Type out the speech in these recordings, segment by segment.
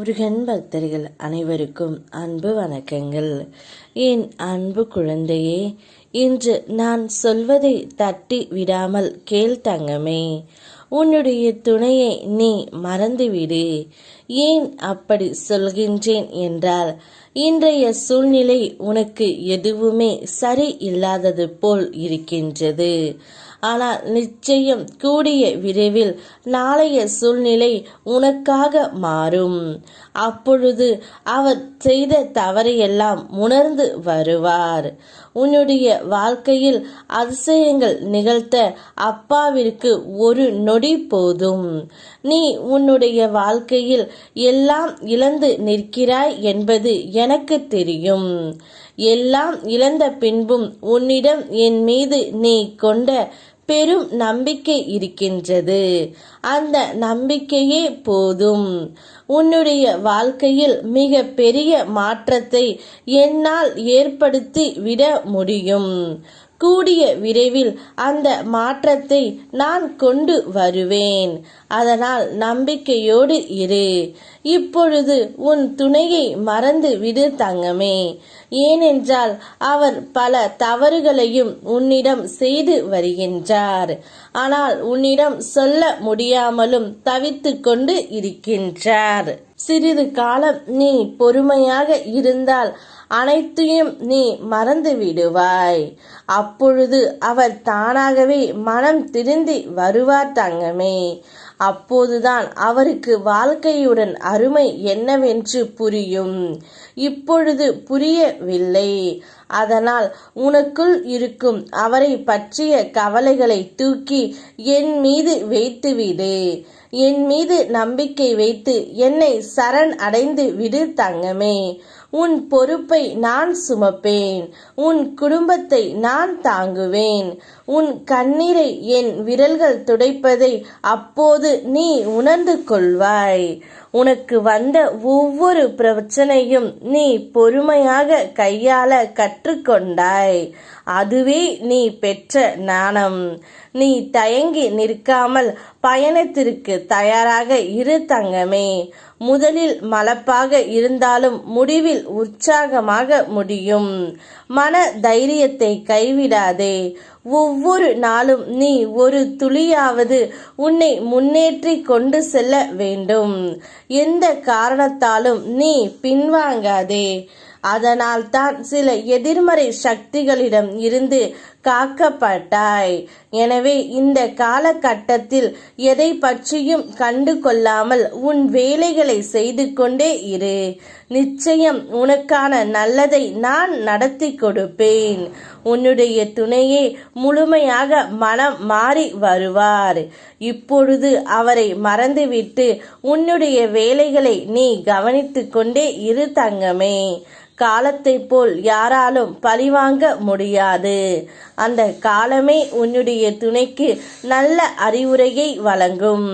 முருகன் பக்தர்கள் அனைவருக்கும் அன்பு வணக்கங்கள். என் அன்பு குழந்தையே, இன்று நான் சொல்வதை தட்டி விடாமல் கேள் தங்கமே. உன்னுடைய துணையை நீ மறந்துவிடு. ஏன் அப்படி சொல்கின்றேன் என்றால், இன்றைய சூழ்நிலை உனக்கு எதுவுமே சரி இல்லாதது போல் இருக்கின்றது. ஆனால் நிச்சயம் கூடிய விரைவில் நாளைய சூழ்நிலை உனக்காக மாறும். அப்பொழுது அவர் செய்த தவறையெல்லாம் உணர்ந்து வருவார். உன்னுடைய வாழ்க்கையில் அதிசயங்கள் நிகழ்த்த அப்பாவிற்கு ஒரு நொடி போதும். நீ உன்னுடைய வாழ்க்கையில் எல்லாம் இழந்து நிற்கிறாய் என்பது எனக்கு தெரியும். எல்லாம் இழந்த பின்பும் உன்னிடம் என் மீது நீ கொண்ட பெரும் நம்பிக்கை இருக்கின்றது. அந்த நம்பிக்கையே போதும். உன்னுடைய வாழ்க்கையில் மிக பெரிய மாற்றத்தை என்னால் ஏற்படுத்தி விட முடியும். கூடிய விரைவில் அந்த மாற்றத்தை நான் கொண்டு வருவேன். அதனால் நம்பிக்கையோடு இரு. இப்பொழுது உன் துணையை மறந்து விடு தங்கமே. ஏனென்றால் அவர் பல தவறுகளையும் உன்னிடம் செய்து வருகின்றார். ஆனால் உன்னிடம் சொல்ல முடியாமலும் தவித்து கொண்டு இருக்கின்றார். சிறிது காலம் நீ பொறுமையாக இருந்தால் அனைத்தையும் நீ மறந்து விடுவாய். அப்பொழுது அவர் தானாகவே மனம் திருந்தி வருவார் தங்கமே. அப்போதுதான் அவருக்கு வாழ்க்கையுடன் அருமை என்னவென்று புரியும். இப்பொழுது புரியவில்லை. அதனால் உனக்குள் இருக்கும் அவரை பற்றிய கவலைகளை தூக்கி என் மீது வைத்துவிடு. என் மீது நம்பிக்கை வைத்து என்னை சரண் அடைந்து விடு தங்கமே. உன் பொறுப்பை நான் சுமப்பேன். உன் குடும்பத்தை நான் தாங்குவேன். உன் கண்ணீரை என் விரல்கள் துடைப்பதை அப்போது நீ உணர்ந்து கொள்வாய். உனக்கு வந்த ஒவ்வொரு பிரச்சனையும் நீ பொறுமையாக கையாள கற்றுக்கொண்டாய். அதுவே நீ பெற்ற ஞானம். நீ தயங்கி நிற்காமல் பயணத்திற்கு தயாராக இரு தங்கமே. முதலில் மலப்பாக இருந்தாலும் முடிவில் உற்சாகமாக முடியும். மன தைரியத்தை கைவிடாதே. ஒவ்வொரு நாளும் நீ ஒரு துளியாவது உன்னை முன்னேற்றி கொண்டு செல்ல வேண்டும். எந்த காரணத்தாலும் நீ பின்வாங்காதே. அதனால் தான் சில எதிர்மறை சக்திகளிடம் இருந்து காக்கப்பட்டாய். எனவே இந்த காலகட்டத்தில் எதை பற்றியும் கண்டு கொள்ளாமல் உன் வேலைகளை செய்து கொண்டே இரு. நிச்சயம் உனக்கான நல்லதை நான் நடத்தி கொடுப்பேன். உன்னுடைய துணையே முழுமையாக மனம் மாறி வருவார். இப்பொழுது அவரை மறந்துவிட்டு உன்னுடைய வேலைகளை நீ கவனித்து கொண்டே இரு தங்கமே. காலத்தை போல் யாராலும் பழிவாங்க முடியாது. அந்த காலமே உன்னுடைய துணைக்கு நல்ல அறிவுரையை வழங்கும்.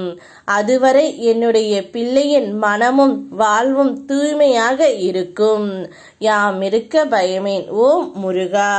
அதுவரை என்னுடைய பிள்ளையின் மனமும் வாழ்வும் தூய்மையாக இருக்கும். யாம் இருக்க பயமேன். ஓம் முருகா.